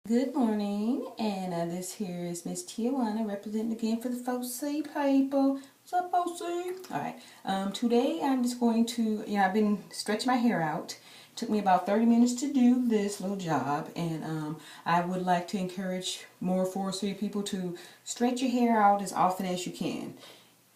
Good morning, and this here is Miss Tijuana representing again for the Foci people. What's up, Foci? Alright, today I'm just going to, I've been stretching my hair out. It took me about 30 minutes to do this little job, and I would like to encourage more Foci people to stretch your hair out as often as you can.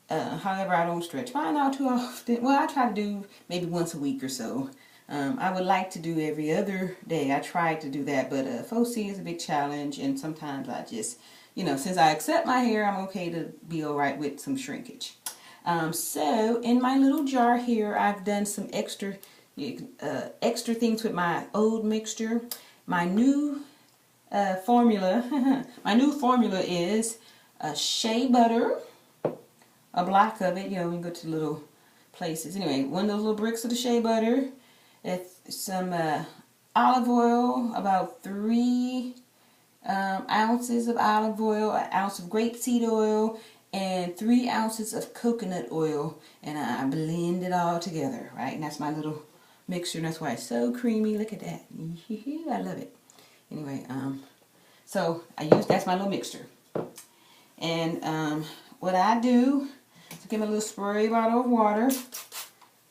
However, I don't stretch mine out too often. Well, I try to do maybe once a week or so. I would like to do every other day. I tried to do that, but Foci is a big challenge, and sometimes I just, since I accept my hair, I'm okay to be alright with some shrinkage. So, in my little jar here, I've done some extra things with my old mixture. My new formula, my new formula is shea butter, a block of it. We can go to little places. Anyway, one of those little bricks of the shea butter. It's some olive oil, about 3 ounces of olive oil, an ounce of grapeseed oil, and 3 ounces of coconut oil, and I blend it all together, right? And that's my little mixture, and that's why it's so creamy. Look at that. I love it. Anyway, so that's my little mixture. And what I do is get my little spray bottle of water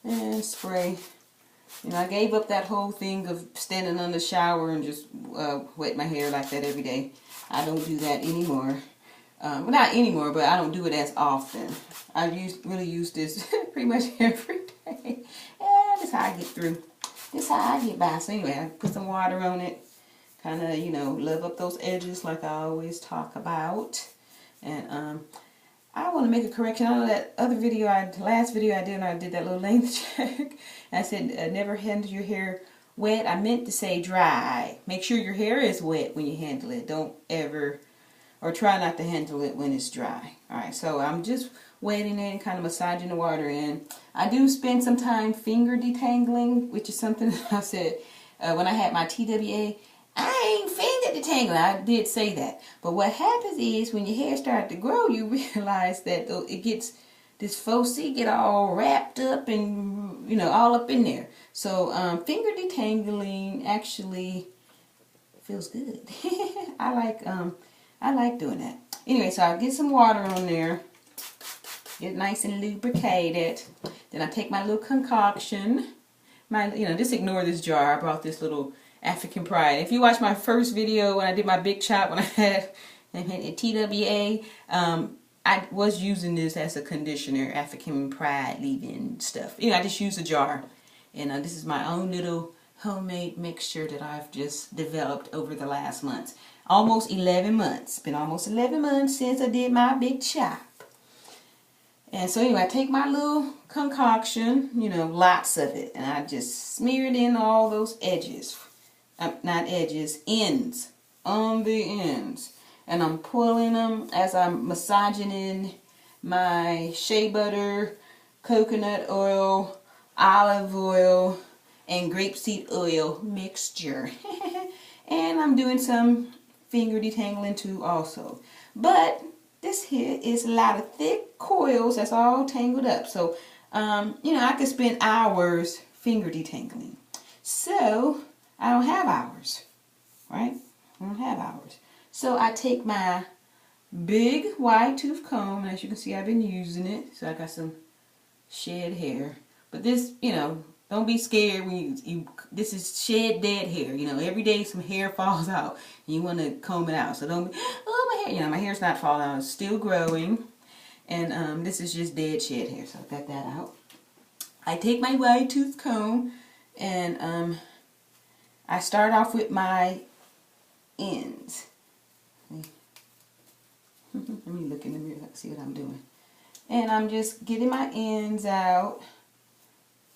and spray. I gave up that whole thing of standing under the shower and just wet my hair like that every day. I don't do that anymore. Well, not anymore, but I don't do it as often. I really use this pretty much every day. And that's how I get through. This is how I get by. So anyway, I put some water on it. Kind of, love up those edges like I always talk about. And I want to make a correction. I know that last video I did, and I did that little length check. I said, never handle your hair wet. I meant to say dry. Make sure your hair is wet when you handle it. Don't ever, or try not to handle it when it's dry. Alright, so I'm just wetting it and kind of massaging the water in. I do spend some time finger detangling, which is something I said when I had my TWA. I ain't finger detangling. I did say that. But what happens is when your hair starts to grow, you realize that it gets, this Foci get all wrapped up and, all up in there. So finger detangling actually feels good. I like doing that. Anyway, so I get some water on there. Get nice and lubricated. Then I take my little concoction. Just ignore this jar. I brought this little African Pride. If you watch my first video when I did my big chop, when I had a TWA, I was using this as a conditioner, African Pride leave-in stuff. I just used a jar. And this is my own little homemade mixture that I've just developed over the last months. Almost 11 months. Been almost 11 months since I did my big chop. And so anyway, I take my little concoction, lots of it, and I just smear it in all those edges. Not edges, ends, on the ends. And I'm pulling them as I'm massaging in my shea butter, coconut oil, olive oil, and grapeseed oil mixture. And I'm doing some finger detangling too also. But this here is a lot of thick coils that's all tangled up. So, I could spend hours finger detangling. So, I don't have hours, right? I don't have hours. So I take my big wide tooth comb, and as you can see, I've been using it. So I got some shed hair. But this, don't be scared when this is shed dead hair. Every day some hair falls out, and you want to comb it out. So don't be, oh, my hair. My hair's not falling out. It's still growing. And this is just dead shed hair. So I got that out. I take my wide tooth comb, and I start off with my ends. Let me look in the mirror and see what I'm doing. And I'm just getting my ends out.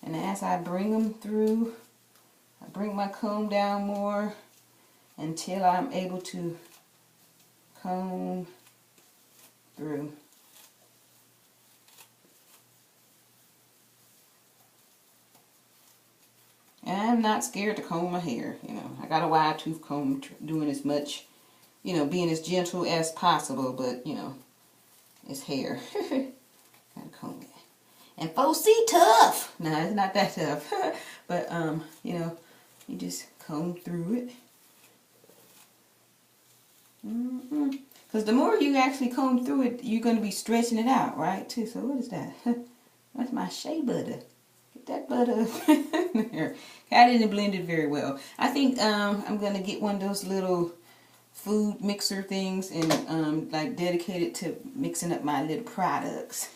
And as I bring them through, I bring my comb down more until I'm able to comb through. And I'm not scared to comb my hair. I got a wide tooth comb doing as much, being as gentle as possible, but, it's hair. Gotta comb it. And Foci tough. No, it's not that tough. But, you just comb through it. Because the more you actually comb through it, you're going to be stretching it out, right, too. So what is that? That's my shea butter. Get that butter up there. I didn't blend it very well. I think I'm going to get one of those little food mixer things and like dedicate it to mixing up my little products.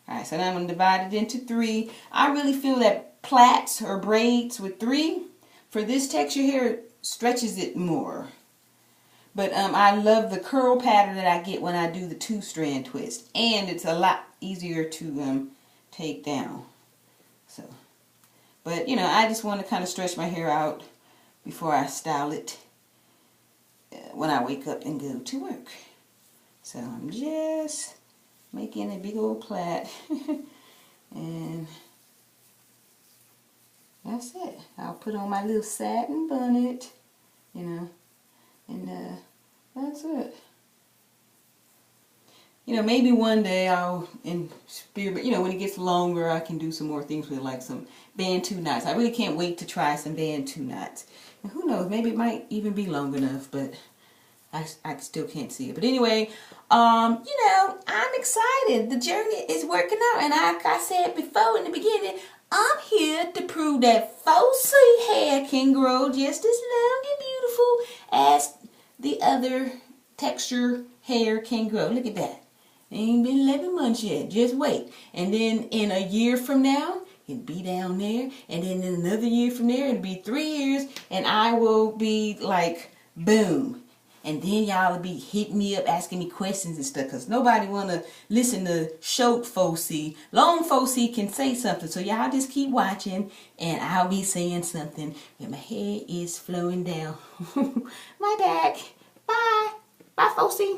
Alright, so now I'm going to divide it into 3. I really feel that plaits or braids with 3 for this texture here stretches it more. But I love the curl pattern that I get when I do the 2-strand twist. And it's a lot easier to take down. So, but, you know, I just want to kind of stretch my hair out before I style it when I wake up and go to work. So I'm just making a big old plait. And that's it. I'll put on my little satin bonnet, you know, and that's it. You know, maybe one day I'll, in spirit, you know, when it gets longer, I can do some more things with like some Bantu knots. I really can't wait to try some Bantu knots. And who knows, maybe it might even be long enough, but I still can't see it. But anyway, you know, I'm excited. The journey is working out. And like I said before in the beginning, I'm here to prove that 4C hair can grow just as long and beautiful as the other texture hair can grow. Look at that. It ain't been 11 months yet. Just wait. And then in a year from now, it'll be down there. And then in another year from there, it'll be 3 years. And I will be like, boom. And then y'all will be hitting me up, asking me questions and stuff. Because nobody want to listen to short 4C. Long 4C can say something. So y'all just keep watching. And I'll be saying something when my hair is flowing down my back. Bye. Bye, 4C.